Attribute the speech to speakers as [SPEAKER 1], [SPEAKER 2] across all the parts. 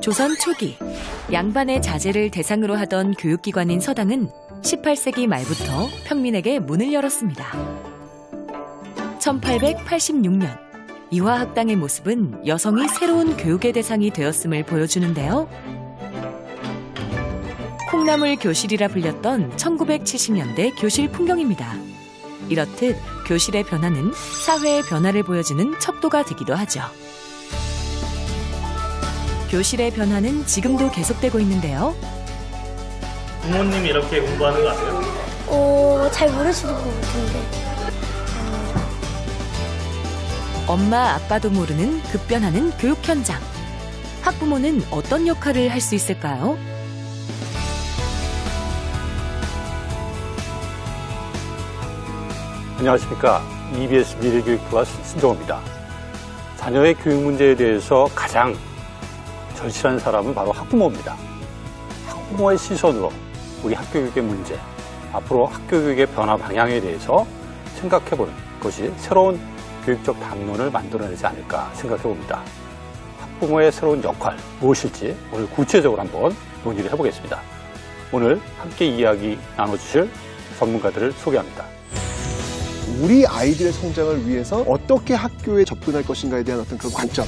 [SPEAKER 1] 조선 초기 양반의 자제를 대상으로 하던 교육기관인 서당은 18세기 말부터 평민에게 문을 열었습니다. 1886년 이화학당의 모습은 여성이 새로운 교육의 대상이 되었음을 보여주는데요. 콩나물 교실이라 불렸던 1970년대 교실 풍경입니다. 이렇듯 교실의 변화는 사회의 변화를 보여주는 척도가 되기도 하죠. 교실의 변화는 지금도 계속되고 있는데요.
[SPEAKER 2] 부모님이 이렇게 공부하는 거 아세요?
[SPEAKER 3] 잘 모르시는 것 같은데.
[SPEAKER 1] 엄마, 아빠도 모르는 급변하는 교육 현장. 학부모는 어떤 역할을 할 수 있을까요?
[SPEAKER 4] 안녕하십니까. EBS 미래교육부와 신정호입니다. 자녀의 교육 문제에 대해서 가장 절실한 사람은 바로 학부모입니다. 학부모의 시선으로 우리 학교교육의 문제, 앞으로 학교교육의 변화 방향에 대해서 생각해보는 것이 새로운 교육적 담론을 만들어내지 않을까 생각해봅니다. 학부모의 새로운 역할 무엇일지 오늘 구체적으로 한번 논의를 해보겠습니다. 오늘 함께 이야기 나눠주실 전문가들을 소개합니다.
[SPEAKER 5] 우리 아이들의 성장을 위해서 어떻게 학교에 접근할 것인가에 대한 어떤 그런 관점.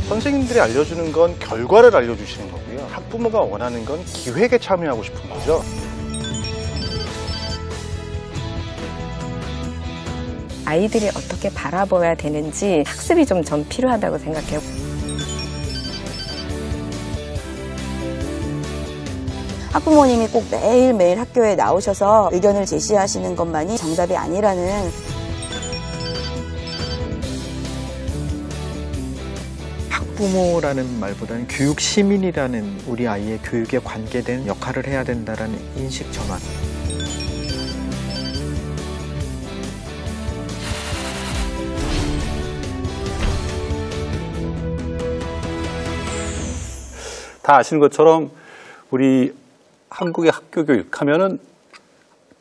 [SPEAKER 6] 선생님들이 알려주는 건 결과를 알려주시는 거고요. 학부모가 원하는 건 기획에 참여하고 싶은 거죠.
[SPEAKER 7] 아이들이 어떻게 바라봐야 되는지 학습이 좀 필요하다고 생각해요.
[SPEAKER 8] 학부모님이 꼭 매일매일 학교에 나오셔서 의견을 제시하시는 것만이 정답이 아니라는.
[SPEAKER 9] 학부모라는 말보다는 교육 시민이라는 우리 아이의 교육에 관계된 역할을 해야 된다는 인식 전환.
[SPEAKER 4] 다 아시는 것처럼 우리 한국의 학교 교육하면은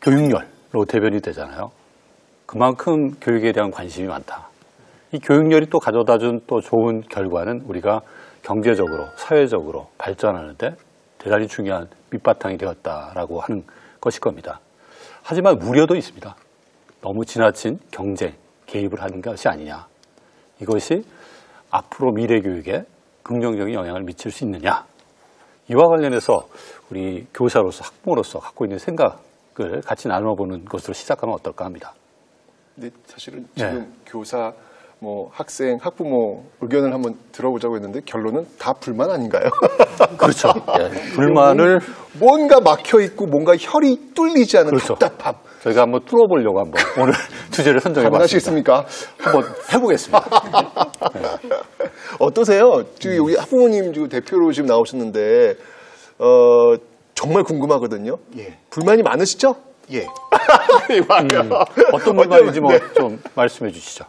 [SPEAKER 4] 교육열로 대변이 되잖아요. 그만큼 교육에 대한 관심이 많다. 이 교육열이 또 가져다준 또 좋은 결과는 우리가 경제적으로, 사회적으로 발전하는데 대단히 중요한 밑바탕이 되었다라고 하는 것일 겁니다. 하지만 우려도 있습니다. 너무 지나친 경쟁, 개입을 하는 것이 아니냐. 이것이 앞으로 미래 교육에 긍정적인 영향을 미칠 수 있느냐. 이와 관련해서 우리 교사로서, 학부모로서 갖고 있는 생각을 같이 나눠보는 것으로 시작하면 어떨까 합니다.
[SPEAKER 5] 근데 사실은 지금 교사, 학생, 학부모 의견을 한번 들어보자고 했는데 결론은 다 불만 아닌가요?
[SPEAKER 4] 그렇죠. 불만을
[SPEAKER 5] 뭔가 막혀 있고 뭔가 혈이 뚫리지 않은 답답함.
[SPEAKER 4] 저희가 한번 뚫어보려고 한번 오늘 주제를 선정해봤습니다.
[SPEAKER 5] 가능하시겠습니까?
[SPEAKER 4] 한번 해보겠습니다.
[SPEAKER 5] 어떠세요? 지금 여기 학부모님 지금 대표로 지금 나오셨는데 정말 궁금하거든요.
[SPEAKER 6] 예.
[SPEAKER 5] 불만이 많으시죠?
[SPEAKER 6] 예.
[SPEAKER 4] 어떤 불만인지 좀 말씀해 주시죠.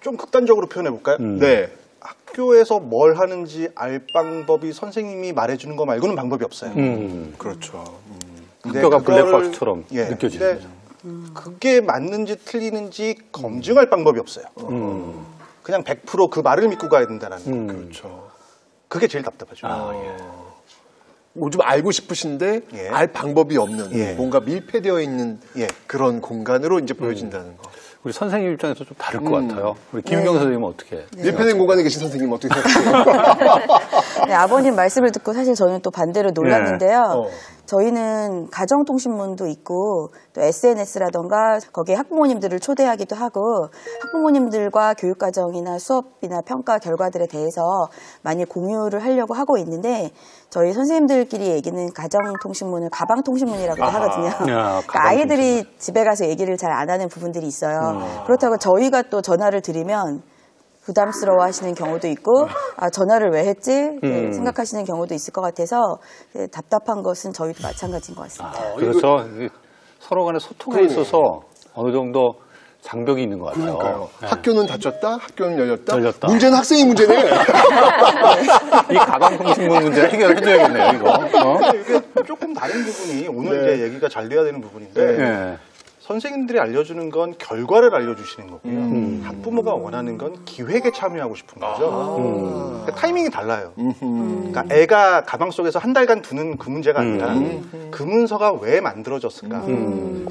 [SPEAKER 6] 좀 극단적으로 표현해 볼까요?
[SPEAKER 5] 네.
[SPEAKER 6] 학교에서 뭘 하는지 알 방법이 선생님이 말해주는 거 말고는 방법이 없어요.
[SPEAKER 5] 그렇죠.
[SPEAKER 4] 학교가 블랙박스처럼 느껴지는 거죠.
[SPEAKER 6] 그게 맞는지 틀리는지 검증할 방법이 없어요. 그냥 100% 그 말을 믿고 가야 된다는 거.
[SPEAKER 5] 그렇죠.
[SPEAKER 6] 그게 제일 답답하죠.
[SPEAKER 5] 좀 알고 싶으신데 알 방법이 없는 뭔가 밀폐되어 있는 그런 공간으로 이제 보여진다는 거.
[SPEAKER 4] 우리 선생님 입장에서 좀 다를 것 같아요. 우리 김윤경 선생님은 어떻게?
[SPEAKER 5] 밀폐된 공간에 계신 선생님은 어떻게 생각하세요?
[SPEAKER 8] 네, 아버님 말씀을 듣고 사실 저는 또 반대로 놀랐는데요. 저희는 가정통신문도 있고 또 SNS라던가 거기에 학부모님들을 초대하기도 하고 학부모님들과 교육과정이나 수업이나 평가 결과들에 대해서 많이 공유를 하려고 하고 있는데 저희 선생님들끼리 얘기는 가정통신문을 가방통신문이라고 하거든요. 그러니까 아이들이 집에 가서 얘기를 잘 안 하는 부분들이 있어요. 그렇다고 저희가 또 전화를 드리면 부담스러워 하시는 경우도 있고 전화를 왜 했지 생각하시는 경우도 있을 것 같아서 답답한 것은 저희도 마찬가지인 것 같습니다.
[SPEAKER 4] 그렇죠. 서로 간의 소통에 있어서 어느 정도 장벽이 있는 것 같아요.
[SPEAKER 5] 그러니까요. 학교는 닫혔다, 학교는 열렸다. 문제는 학생이 문제네.
[SPEAKER 4] 이 가방통신문 문제 해결해줘야겠네요, 이거.
[SPEAKER 6] 이게 조금 다른 부분이 오늘 이제 얘기가 잘 돼야 되는 부분인데 선생님들이 알려주는 건 결과를 알려주시는 거고요. 학부모가 원하는 건 기획에 참여하고 싶은 거죠. 그러니까 타이밍이 달라요. 그러니까 애가 가방 속에서 한 달간 두는 그 문제가 아니라 그 문서가 왜 만들어졌을까.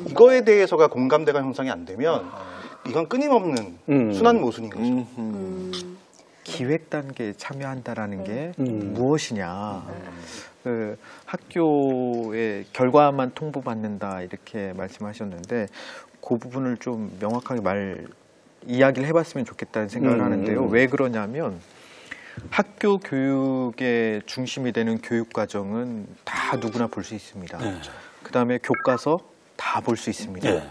[SPEAKER 6] 이거에 대해서가 공감대가 형성이 안 되면 이건 끊임없는 순환 모순인 거죠.
[SPEAKER 9] 기획 단계에 참여한다라는 게 무엇이냐. 그 학교의 결과만 통보받는다 이렇게 말씀하셨는데 그 부분을 좀 명확하게 이야기를 해봤으면 좋겠다는 생각을 하는데요. 왜 그러냐면 학교 교육의 중심이 되는 교육 과정은 다 누구나 볼 수 있습니다. 그다음에 교과서 다 볼 수 있습니다.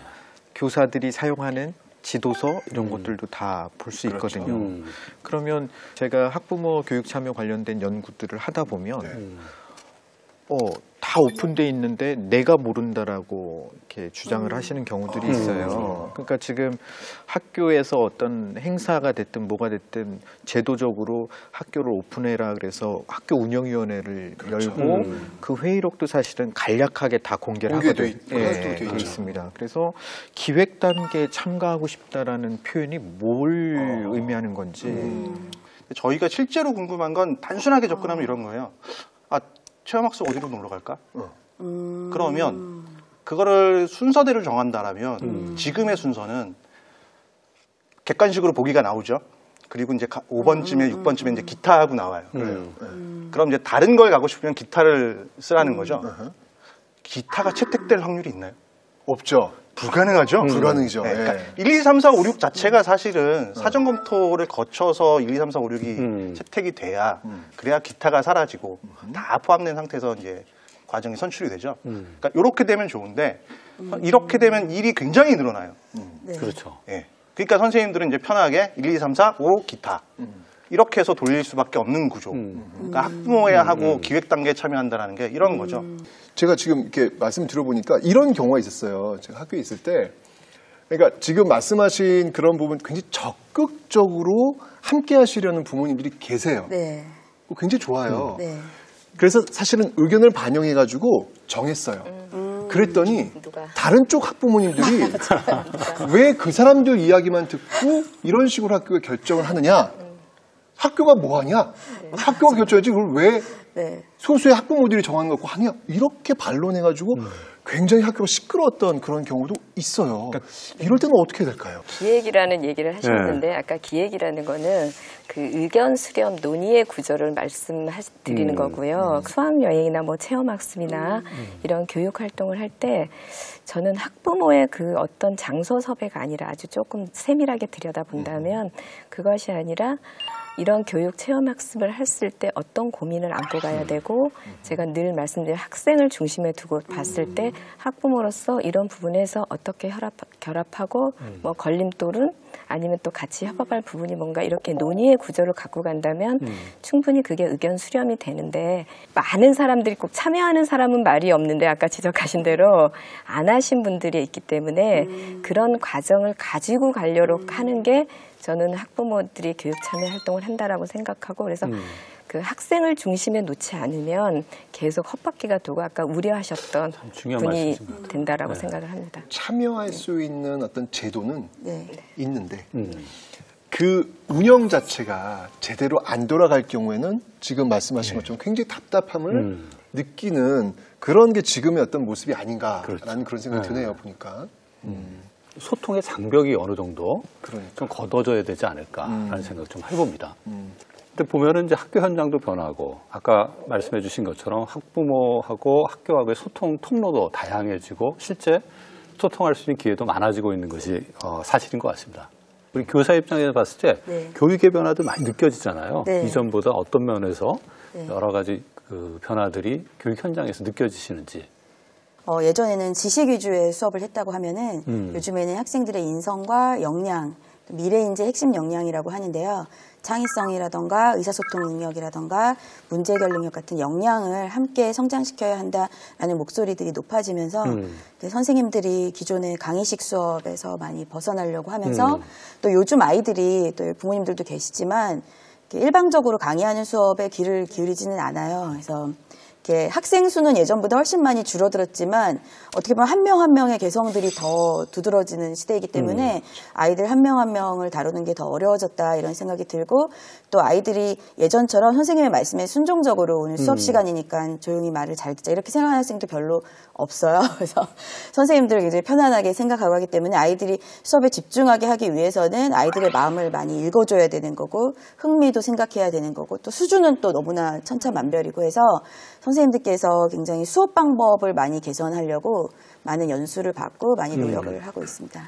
[SPEAKER 9] 교사들이 사용하는 지도서 이런 것들도 다 볼 수 있거든요. 그러면 제가 학부모 교육 참여 관련된 연구들을 하다 보면 다 오픈돼 있는데 내가 모른다라고 이렇게 주장을 하시는 경우들이 있어요. 그러니까 지금 학교에서 어떤 행사가 됐든 뭐가 됐든 제도적으로 학교를 오픈해라 그래서 학교 운영위원회를 열고 그 회의록도 사실은 간략하게 다 공개를 하거든요. 돼 있습니다. 그래서 기획 단계에 참가하고 싶다라는 표현이 뭘 의미하는 건지.
[SPEAKER 6] 저희가 실제로 궁금한 건 단순하게 접근하면 이런 거예요. 체험학습 어디로 놀러 갈까? 그러면 그거를 순서대로 정한다라면 지금의 순서는 객관식으로 보기가 나오죠. 그리고 이제 5번쯤에 6번쯤에 이제 기타하고 나와요. 그럼 이제 다른 걸 가고 싶으면 기타를 쓰라는 거죠. 기타가 채택될 확률이 있나요?
[SPEAKER 5] 없죠.
[SPEAKER 6] 불가능하죠?
[SPEAKER 5] 불가능이죠.
[SPEAKER 6] 네, 그러니까 1, 2, 3, 4, 5, 6 자체가 사실은 사전 검토를 거쳐서 1, 2, 3, 4, 5, 6이 채택이 돼야 그래야 기타가 사라지고 다 포함된 상태에서 이제 과정이 선출이 되죠. 그러니까 이렇게 되면 좋은데 이렇게 되면 일이 굉장히 늘어나요.
[SPEAKER 4] 그렇죠.
[SPEAKER 6] 예. 그러니까 선생님들은 이제 편하게 1, 2, 3, 4, 5 기타 이렇게 해서 돌릴 수밖에 없는 구조. 그러니까 학부모야 하고 기획 단계에 참여한다는 게 이런 거죠.
[SPEAKER 5] 제가 지금 이렇게 말씀 들어보니까 이런 경우가 있었어요. 제가 학교에 있을 때. 그러니까 지금 말씀하신 그런 부분 굉장히 적극적으로 함께 하시려는 부모님들이 계세요.
[SPEAKER 8] 네.
[SPEAKER 5] 굉장히 좋아요.
[SPEAKER 8] 네.
[SPEAKER 5] 그래서 사실은 의견을 반영해가지고 정했어요. 그랬더니 다른 쪽 학부모님들이 왜 그 사람들 이야기만 듣고 이런 식으로 학교가 결정을 하느냐. 학교가 뭐 하냐? 학교가 결정하지 그걸 왜 소수의 학부모들이 정하는 거 하냐? 이렇게 반론해가지고 굉장히 학교가 시끄러웠던 그런 경우도 있어요. 그러니까 이럴 때는 어떻게 해야 될까요?
[SPEAKER 7] 기획이라는 얘기를 하셨는데 아까 기획이라는 거는 그 의견 수렴 논의의 구조를 말씀드리는 거고요. 수학여행이나 뭐 체험학습이나 이런 교육 활동을 할 때 저는 학부모의 그 어떤 장소 섭외가 아니라 아주 조금 세밀하게 들여다본다면 그것이 아니라 이런 교육 체험학습을 했을 때 어떤 고민을 안고 가야 되고 제가 늘 말씀드린 학생을 중심에 두고 봤을 때 학부모로서 이런 부분에서 어떻게 결합하고 뭐 걸림돌은 아니면 또 같이 협업할 부분이 뭔가 이렇게 논의의 구조를 갖고 간다면 충분히 그게 의견 수렴이 되는데 많은 사람들이 꼭 참여하는 사람은 말이 없는데 아까 지적하신 대로 안 하신 분들이 있기 때문에 그런 과정을 가지고 가려고 하는 게 저는 학부모들이 교육 참여 활동을 한다라고 생각하고 그래서 그 학생을 중심에 놓지 않으면 계속 헛바퀴가 돌고 아까 우려하셨던 분이 된다라고 생각을 합니다.
[SPEAKER 5] 참여할 수 있는 어떤 제도는 있는데 그 운영 자체가 제대로 안 돌아갈 경우에는 지금 말씀하신 것처럼 굉장히 답답함을 느끼는 그런 게 지금의 어떤 모습이 아닌가라는 그런 생각이 드네요. 보니까.
[SPEAKER 4] 소통의 장벽이 어느 정도 좀 걷어져야 되지 않을까라는 생각 좀 해봅니다. 근데 보면은 이제 학교 현장도 변하고 아까 말씀해 주신 것처럼 학부모하고 학교하고의 소통 통로도 다양해지고 실제 소통할 수 있는 기회도 많아지고 있는 것이 사실인 것 같습니다. 우리 교사 입장에서 봤을 때 교육의 변화도 많이 느껴지잖아요. 이전보다 어떤 면에서 여러 가지 그 변화들이 교육 현장에서 느껴지시는지.
[SPEAKER 8] 예전에는 지식 위주의 수업을 했다고 하면은 요즘에는 학생들의 인성과 역량, 미래인재 핵심 역량이라고 하는데요. 창의성이라던가 의사소통 능력이라던가 문제해결 능력 같은 역량을 함께 성장시켜야 한다라는 목소리들이 높아지면서 선생님들이 기존의 강의식 수업에서 많이 벗어나려고 하면서 또 요즘 아이들이 또 부모님들도 계시지만 일방적으로 강의하는 수업에 귀를 기울이지는 않아요. 그래서 이렇게 학생 수는 예전보다 훨씬 많이 줄어들었지만 어떻게 보면 한 명 한 명의 개성들이 더 두드러지는 시대이기 때문에 아이들 한 명 한 명을 다루는 게 더 어려워졌다 이런 생각이 들고 또 아이들이 예전처럼 선생님의 말씀에 순종적으로 오늘 수업 시간이니까 조용히 말을 잘 듣자 이렇게 생각하는 학생도 별로 없어요. 그래서 선생님들 굉장히 편안하게 생각하고 하기 때문에 아이들이 수업에 집중하게 하기 위해서는 아이들의 마음을 많이 읽어줘야 되는 거고 흥미도 생각해야 되는 거고 또 수준은 또 너무나 천차만별이고 해서 선생님들께서 굉장히 수업 방법을 많이 개선하려고 많은 연수를 받고 많이 노력을 하고 있습니다.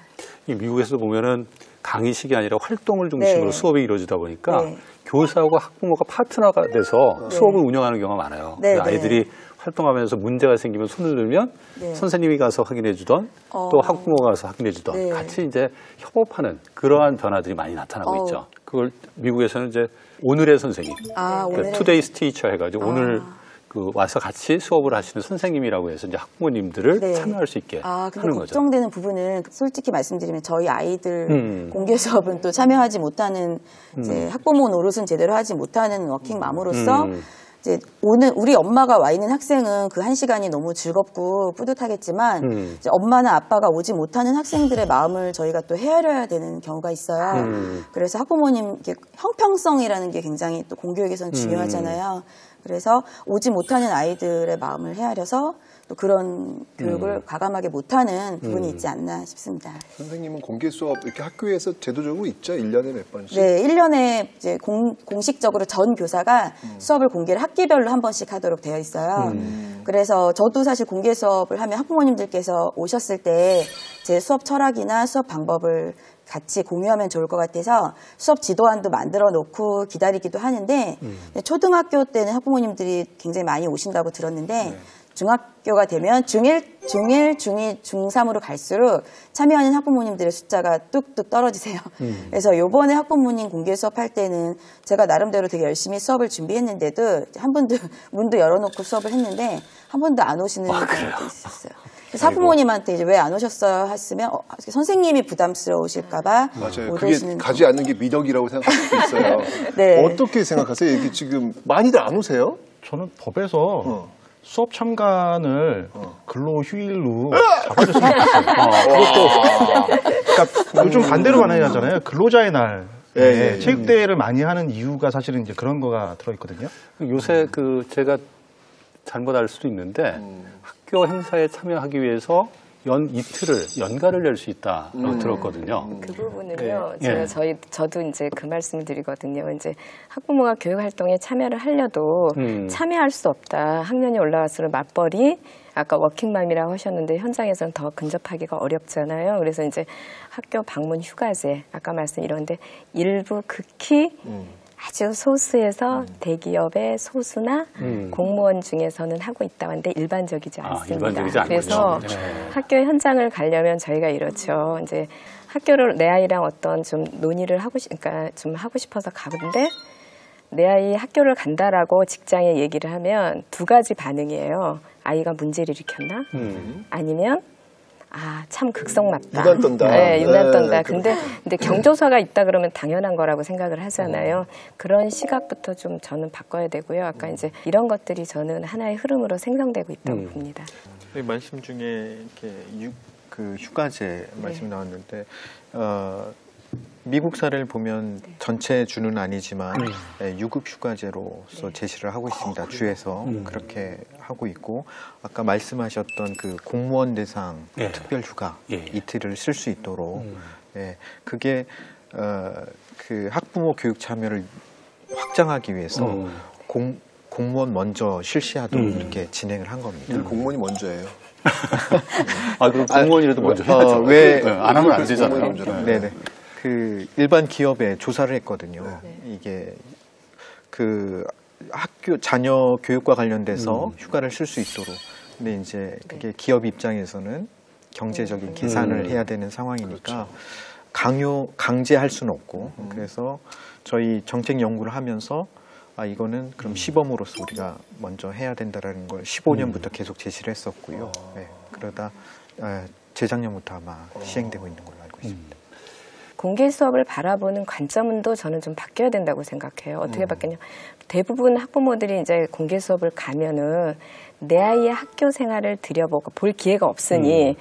[SPEAKER 4] 이 미국에서 보면은 강의식이 아니라 활동을 중심으로
[SPEAKER 8] 네.
[SPEAKER 4] 수업이 이루어지다 보니까
[SPEAKER 8] 네.
[SPEAKER 4] 교사하고 학부모가 파트너가 돼서 수업을 운영하는 경우가 많아요.
[SPEAKER 8] 네, 네.
[SPEAKER 4] 아이들이 활동하면서 문제가 생기면 손을 들면
[SPEAKER 8] 네.
[SPEAKER 4] 선생님이 가서 확인해 주던 또 학부모가 가서 확인해 주던
[SPEAKER 8] 네.
[SPEAKER 4] 같이 이제 협업하는 그러한 변화들이 많이 나타나고 있죠. 그걸 미국에서는 이제 오늘의 선생님,
[SPEAKER 8] 오늘의
[SPEAKER 4] today's teacher 해가지고 오늘 그 와서 같이 수업을 하시는 선생님이라고 해서 이제 학부모님들을
[SPEAKER 8] 네.
[SPEAKER 4] 참여할 수 있게
[SPEAKER 8] 근데
[SPEAKER 4] 하는 거죠.
[SPEAKER 8] 걱정되는 부분은 솔직히 말씀드리면 저희 아이들 공개 수업은 또 참여하지 못하는 이제 학부모 노릇은 제대로 하지 못하는 워킹맘으로서 이제 오늘 우리 엄마가 와 있는 학생은 그 한 시간이 너무 즐겁고 뿌듯하겠지만 이제 엄마나 아빠가 오지 못하는 학생들의 마음을 저희가 또 헤아려야 되는 경우가 있어요. 그래서 학부모님 형평성이라는 게 굉장히 또 공교육에서는 중요하잖아요. 그래서 오지 못하는 아이들의 마음을 헤아려서 또 그런 교육을 과감하게 못하는 부분이 있지 않나 싶습니다.
[SPEAKER 5] 선생님은 공개 수업 이렇게 학교에서 제도적으로 있죠? 1년에 몇 번씩?
[SPEAKER 8] 네, 1년에 이제 공식적으로 전 교사가 수업을 공개를 학기별로 한 번씩 하도록 되어 있어요. 그래서 저도 사실 공개 수업을 하면 학부모님들께서 오셨을 때 제 수업 철학이나 수업 방법을 같이 공유하면 좋을 것 같아서 수업 지도안도 만들어 놓고 기다리기도 하는데 초등학교 때는 학부모님들이 굉장히 많이 오신다고 들었는데 중학교가 되면 중1, 중2, 중3으로 갈수록 참여하는 학부모님들의 숫자가 뚝뚝 떨어지세요. 그래서 요번에 학부모님 공개 수업할 때는 제가 나름대로 되게 열심히 수업을 준비했는데도 한 번도 문도 열어놓고 수업을 했는데 한 번도 안 오시는 경우도 있었어요. 그래서 학부모님한테 이제 왜 안 오셨어요? 했으면 선생님이 부담스러우실까봐
[SPEAKER 5] 맞아요.
[SPEAKER 8] 못
[SPEAKER 5] 그게
[SPEAKER 8] 오시는
[SPEAKER 5] 가지 않는 게 미덕이라고 생각할 수도 있어요.
[SPEAKER 8] 네.
[SPEAKER 5] 어떻게 생각하세요? 이게 지금 많이들 안 오세요?
[SPEAKER 6] 저는 법에서 수업 참관을 근로휴일로 잡아줬으면 좋겠어요. 그것도 좀 반대로 많이 하잖아요. 근로자의 날. 체육대회를 많이 하는 이유가 사실은 이제 그런 거가 들어있거든요.
[SPEAKER 4] 요새 그 제가 잘못 알 수도 있는데 학교 행사에 참여하기 위해서 이틀을 연가를 낼 수 있다고 들었거든요.
[SPEAKER 7] 그 부분은요. 저도 이제 그 말씀을 드리거든요. 이제 학부모가 교육 활동에 참여를 하려도 참여할 수 없다. 학년이 올라갈수록 맞벌이 아까 워킹맘이라고 하셨는데 현장에서는 더 근접하기가 어렵잖아요. 그래서 이제 학교 방문 휴가제 아까 말씀 이런데 일부 극히 아주 소수에서 대기업의 소수나 공무원 중에서는 하고 있다고 하는데 일반적이지 않습니다.
[SPEAKER 4] 일반적이지 않군요.
[SPEAKER 7] 그래서 학교 현장을 가려면 저희가 이렇죠. 이제 학교를 내 아이랑 어떤 좀 논의를 그러니까 좀 하고 싶어서 가는데 내 아이 학교를 간다라고 직장에 얘기를 하면 두 가지 반응이에요. 아이가 문제를 일으켰나? 아니면 참 극성 맞다.
[SPEAKER 5] 유난 떤다.
[SPEAKER 7] 네, 유난 떤다. 근데 경조사가 있다 그러면 당연한 거라고 생각을 하잖아요. 그런 시각부터 좀 저는 바꿔야 되고요. 아까 이제 이런 것들이 저는 하나의 흐름으로 생성되고 있다고 봅니다.
[SPEAKER 9] 말씀 중에 이렇게 휴가제 말씀이 나왔는데 미국 사례를 보면 전체 주는 아니지만 유급 휴가제로서 제시를 하고 있습니다. 주에서 그렇게 하고 있고 아까 말씀하셨던 그 공무원 대상 특별 휴가 이틀을 쓸 수 있도록 그게 그 학부모 교육 참여를 확장하기 위해서 공무원 먼저 실시하도록 이렇게 진행을 한 겁니다.
[SPEAKER 5] 공무원이 먼저예요.
[SPEAKER 4] 그럼 공무원이라도 먼저 해야죠.
[SPEAKER 9] 왜
[SPEAKER 4] 안 하면 안 되잖아요.
[SPEAKER 9] 네네. 그 일반 기업에 조사를 했거든요. 이게 그 학교 자녀 교육과 관련돼서 휴가를 쓸 수 있도록. 근데 이제 그게 기업 입장에서는 경제적인 계산을 해야 되는 상황이니까 강제할 수는 없고 그래서 저희 정책 연구를 하면서 이거는 그럼 시범으로서 우리가 먼저 해야 된다라는 걸 15년부터 계속 제시를 했었고요. 그러다 재작년부터 아마 시행되고 있는 걸로 알고 있습니다.
[SPEAKER 7] 공개 수업을 바라보는 관점도 저는 좀 바뀌어야 된다고 생각해요. 어떻게 바뀌냐? 대부분 학부모들이 이제 공개 수업을 가면은 내 아이의 학교 생활을 들여보고 볼 기회가 없으니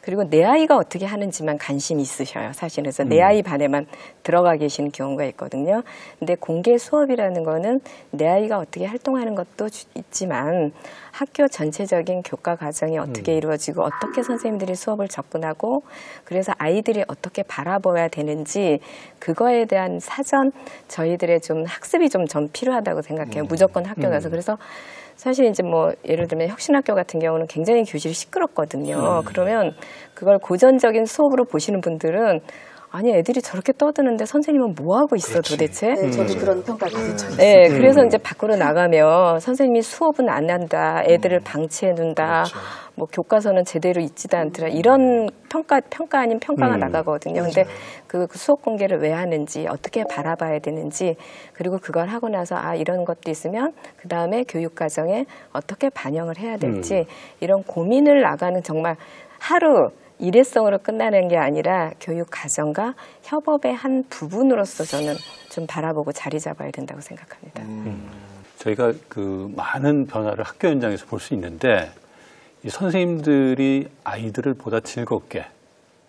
[SPEAKER 7] 그리고 내 아이가 어떻게 하는지만 관심이 있으셔요. 사실은. 그래서 내 아이 반에만 들어가 계시는 경우가 있거든요. 근데 공개 수업이라는 거는 내 아이가 어떻게 활동하는 것도 있지만 학교 전체적인 교과 과정이 어떻게 이루어지고 어떻게 선생님들이 수업을 접근하고 그래서 아이들이 어떻게 바라봐야 되는지 그거에 대한 사전 저희들의 좀 학습이 좀 필요하다고 생각해요. 무조건 학교 가서. 그래서 사실 이제 뭐 예를 들면 혁신학교 같은 경우는 굉장히 교실이 시끄럽거든요. 그러면 그걸 고전적인 수업으로 보시는 분들은 아니 애들이 저렇게 떠드는데 선생님은 뭐 하고 있어 도대체?
[SPEAKER 8] 네, 저도 그런 평가를 받은 적이 있어요.
[SPEAKER 7] 네, 그래서 이제 밖으로 나가면 선생님이 수업은 안 한다, 애들을 방치해 둔다, 뭐 교과서는 제대로 있지도 않더라 이런 평가 아닌 평가가 나가거든요. 근데 그 수업 공개를 왜 하는지 어떻게 바라봐야 되는지 그리고 그걸 하고 나서 아 이런 것도 있으면 그 다음에 교육 과정에 어떻게 반영을 해야 될지 이런 고민을 나가는 정말 하루 일회성으로 끝나는 게 아니라 교육 과정과 협업의 한 부분으로서 저는 좀 바라보고 자리 잡아야 된다고 생각합니다.
[SPEAKER 4] 저희가 그 많은 변화를 학교 현장에서 볼 수 있는데 이 선생님들이 아이들을 보다 즐겁게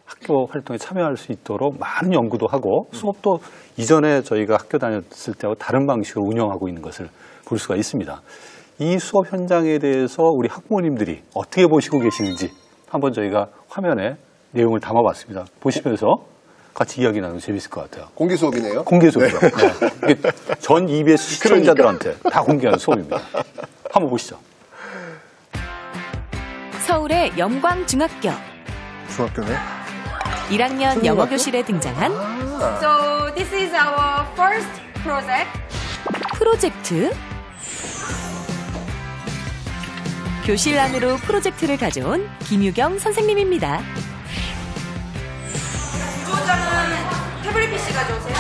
[SPEAKER 4] 학교 활동에 참여할 수 있도록 많은 연구도 하고 수업도 이전에 저희가 학교 다녔을 때와 다른 방식으로 운영하고 있는 것을 볼 수가 있습니다. 이 수업 현장에 대해서 우리 학부모님들이 어떻게 보시고 계시는지 한번 저희가 화면에 내용을 담아봤습니다. 보시면서 같이 이야기 나누면 재밌을 것 같아요.
[SPEAKER 5] 공개 수업이네요.
[SPEAKER 4] 공개 수업이죠. 네. 이게 전 EBS 시청자들한테 다 공개하는 수업입니다. 한번 보시죠.
[SPEAKER 1] 서울의 영광중학교.
[SPEAKER 5] 중학교네.
[SPEAKER 1] 1학년 영어 교실에 등장한
[SPEAKER 3] So this is our first project.
[SPEAKER 1] 프로젝트. 교실 안으로 프로젝트를 가져온 김유경 선생님입니다.
[SPEAKER 3] 태블릿 PC 가져오세요.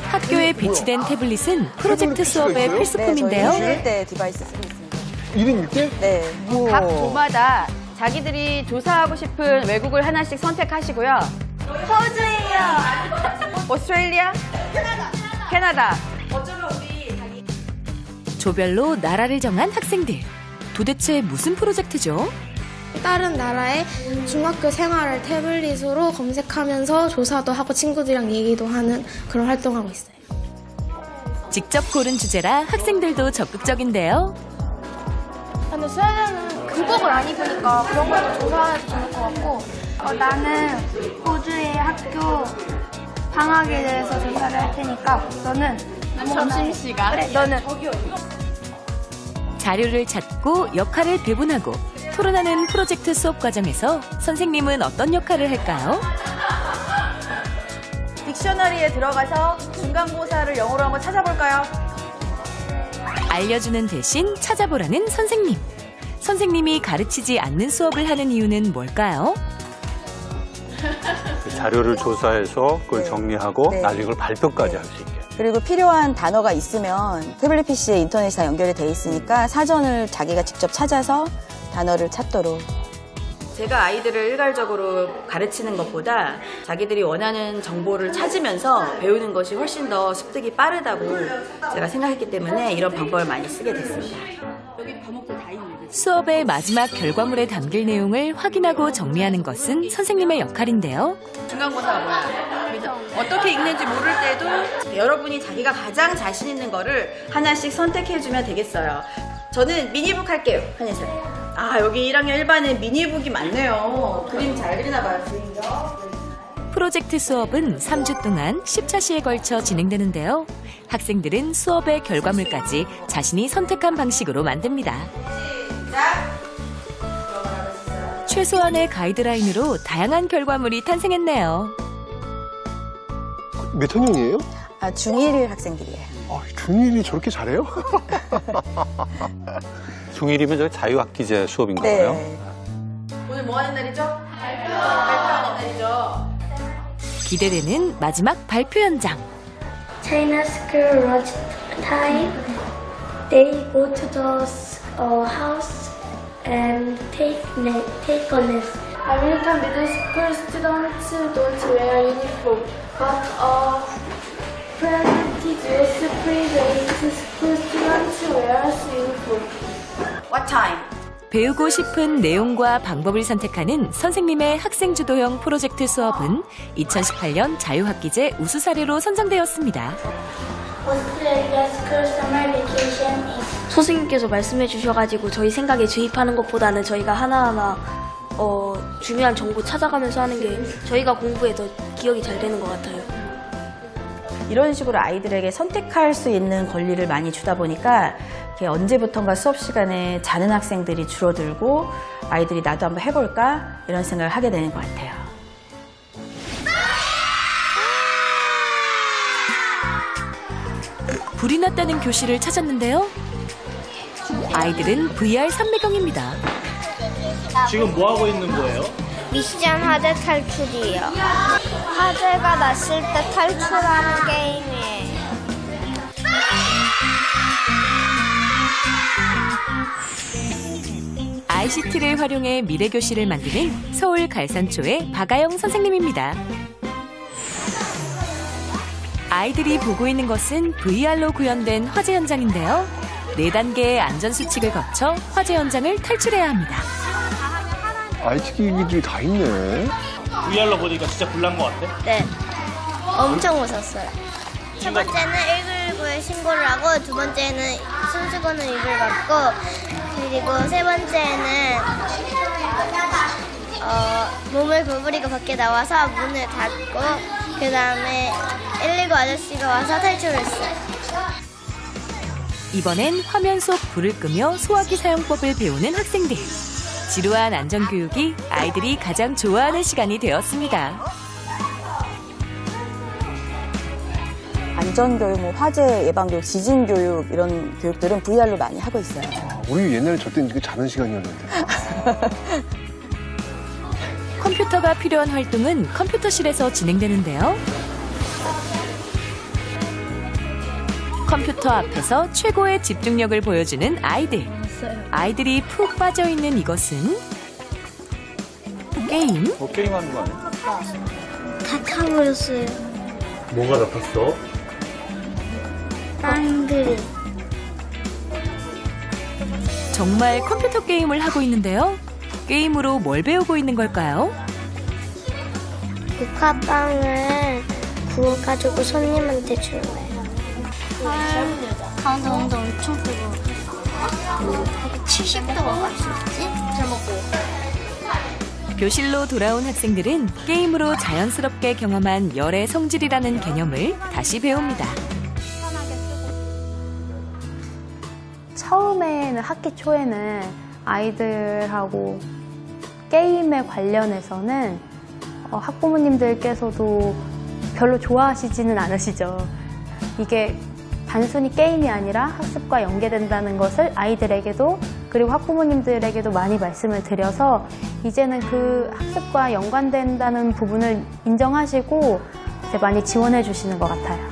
[SPEAKER 1] 학교에 배치된 태블릿은 프로젝트 수업의 필수품인데요.
[SPEAKER 8] 네, 저희 1대 디바이스 쓰고 있습니다.
[SPEAKER 5] 1인 1대?
[SPEAKER 8] 네.
[SPEAKER 3] 각 조마다 자기들이 조사하고 싶은 외국을 하나씩 선택하시고요. 호주예요. 오스트레일리아? 캐나다. 어쩌면 우리 자기
[SPEAKER 1] 조별로 나라를 정한 학생들. 도대체 무슨 프로젝트죠?
[SPEAKER 10] 다른 나라의 중학교 생활을 태블릿으로 검색하면서 조사도 하고 친구들이랑 얘기도 하는 그런 활동하고 있어요.
[SPEAKER 1] 직접 고른 주제라 학생들도 적극적인데요.
[SPEAKER 10] 근데 스웨덴은 교복을 안 입으니까 그런 것도 조사해도 좋을 것 같고 나는 호주의 학교 방학에 대해서 조사를 할 테니까 너는 점심시간 그래 너는
[SPEAKER 1] 자료를 찾고 역할을 배분하고 토론하는 프로젝트 수업 과정에서 선생님은 어떤 역할을 할까요?
[SPEAKER 3] 딕셔너리에 들어가서 중간고사를 영어로 한번 찾아볼까요?
[SPEAKER 1] 알려주는 대신 찾아보라는 선생님. 선생님이 가르치지 않는 수업을 하는 이유는 뭘까요?
[SPEAKER 4] 그 자료를 조사해서 그걸
[SPEAKER 8] 네.
[SPEAKER 4] 정리하고
[SPEAKER 8] 네.
[SPEAKER 4] 나중에 그걸 발표까지 할 수 있게.
[SPEAKER 8] 그리고 필요한 단어가 있으면 태블릿 PC에 인터넷이 다 연결이 돼 있으니까 사전을 자기가 직접 찾아서 단어를 찾도록.
[SPEAKER 11] 제가 아이들을 일괄적으로 가르치는 것보다 자기들이 원하는 정보를 찾으면서 배우는 것이 훨씬 더 습득이 빠르다고 제가 생각했기 때문에 이런 방법을 많이 쓰게 됐습니다.
[SPEAKER 1] 수업의 마지막 결과물에 담길 내용을 확인하고 정리하는 것은 선생님의 역할인데요.
[SPEAKER 11] 중간고사가 뭐야? 그래서 어떻게 읽는지 모를 때도 여러분이 자기가 가장 자신 있는 거를 하나씩 선택해주면 되겠어요. 저는 미니북 할게요. 한예슬. 아, 여기 1학년 1반에 미니북이 많네요. 그림 잘 그리나 봐요.
[SPEAKER 1] 프로젝트 수업은 3주 동안 10차시에 걸쳐 진행되는데요. 학생들은 수업의 결과물까지 자신이 선택한 방식으로 만듭니다. 최소한의 가이드라인으로 다양한 결과물이 탄생했네요.
[SPEAKER 5] 몇 학년이에요?
[SPEAKER 8] 중1 학생들이에요.
[SPEAKER 5] 중1이 저렇게 잘해요?
[SPEAKER 4] 중1이면 저 자유학기제 수업인 건가요?
[SPEAKER 8] 네.
[SPEAKER 11] 오늘 뭐 하는 날이죠? 발표하는 날이죠.
[SPEAKER 1] 기대되는 마지막 발표 현장.
[SPEAKER 10] China school lunch time. They go to the house and take a nap. American middle school students don't wear uniform, but prestigious private school students wears uniform.
[SPEAKER 11] What time?
[SPEAKER 1] 배우고 싶은 내용과 방법을 선택하는 선생님의 학생주도형 프로젝트 수업은 2018년 자유학기제 우수 사례로 선정되었습니다.
[SPEAKER 10] 선생님께서 말씀해 주셔가지고 저희 생각에 주입하는 것보다는 저희가 하나하나 중요한 정보 찾아가면서 하는 게 저희가 공부에 더 기억이 잘 되는 것 같아요.
[SPEAKER 8] 이런 식으로 아이들에게 선택할 수 있는 권리를 많이 주다 보니까 언제부턴가 수업 시간에 자는 학생들이 줄어들고 아이들이 나도 한번 해볼까 이런 생각을 하게 되는 것 같아요.
[SPEAKER 1] 불이 났다는 교실을 찾았는데요. 아이들은 VR 삼매경입니다.
[SPEAKER 2] 지금 뭐 하고 있는 거예요?
[SPEAKER 10] 미션 화재 탈출이에요. 화재가 났을 때 탈출하는 게임이에요.
[SPEAKER 1] ICT를 활용해 미래교실을 만드는 서울 갈산초의 박아영 선생님입니다. 아이들이 보고 있는 것은 VR로 구현된 화재 현장인데요. 4단계의 안전수칙을 거쳐 화재 현장을 탈출해야 합니다.
[SPEAKER 5] IT 기기들이 다 있네.
[SPEAKER 2] VR로 보니까 진짜 불난 것 같아?
[SPEAKER 10] 네. 엄청 무서웠어요. 첫 번째는 119에 신고를 하고, 두 번째는 손수건을 입을 받고, 그리고 세 번째는 몸을 구부리고 밖에 나와서 문을 닫고, 그 다음에 119 아저씨가 와서 탈출했어요.
[SPEAKER 1] 이번엔 화면 속 불을 끄며 소화기 사용법을 배우는 학생들. 지루한 안전교육이 아이들이 가장 좋아하는 시간이 되었습니다.
[SPEAKER 8] 안전교육, 뭐 화재 예방교육, 지진교육 이런 교육들은 VR로 많이 하고 있어요.
[SPEAKER 5] 우리 옛날에 저 때는 자는 시간이었는데.
[SPEAKER 1] 컴퓨터가 필요한 활동은 컴퓨터실에서 진행되는데요. 컴퓨터 앞에서 최고의 집중력을 보여주는 아이들. 아이들이 푹 빠져있는 이것은 게임?
[SPEAKER 4] 게임하는 거 아니야?
[SPEAKER 10] 다 타버렸어요.
[SPEAKER 2] 뭐가 다 탔어?
[SPEAKER 10] 땅들이.
[SPEAKER 1] 정말 컴퓨터 게임을 하고 있는데요. 게임으로 뭘 배우고 있는 걸까요?
[SPEAKER 10] 국화빵을 구워가지고 손님한테 주는 거예요. 가운데 온도 엄청 뜨거워. 70도가 맛있지? 잘 먹고.
[SPEAKER 1] 교실로 돌아온 학생들은 게임으로 자연스럽게 경험한 열의 성질이라는 개념을 다시 배웁니다.
[SPEAKER 12] 처음에는 학기 초에는 아이들하고 게임에 관련해서는 학부모님들께서도 별로 좋아하시지는 않으시죠. 이게 단순히 게임이 아니라 학습과 연계된다는 것을 아이들에게도 그리고 학부모님들에게도 많이 말씀을 드려서 이제는 그 학습과 연관된다는 부분을 인정하시고 이제 많이 지원해 주시는 것 같아요.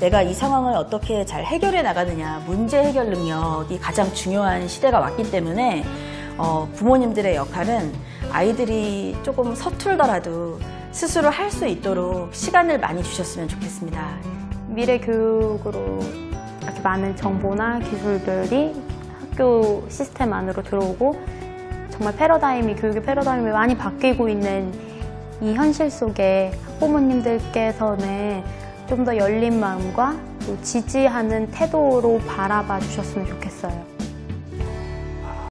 [SPEAKER 8] 내가 이 상황을 어떻게 잘 해결해 나가느냐, 문제 해결 능력이 가장 중요한 시대가 왔기 때문에 부모님들의 역할은 아이들이 조금 서툴더라도 스스로 할 수 있도록 시간을 많이 주셨으면 좋겠습니다.
[SPEAKER 12] 미래 교육으로 이렇게 많은 정보나 기술들이 학교 시스템 안으로 들어오고 정말 교육의 패러다임이 많이 바뀌고 있는 이 현실 속에 학부모님들께서는 좀 더 열린 마음과 또 지지하는 태도로 바라봐 주셨으면 좋겠어요.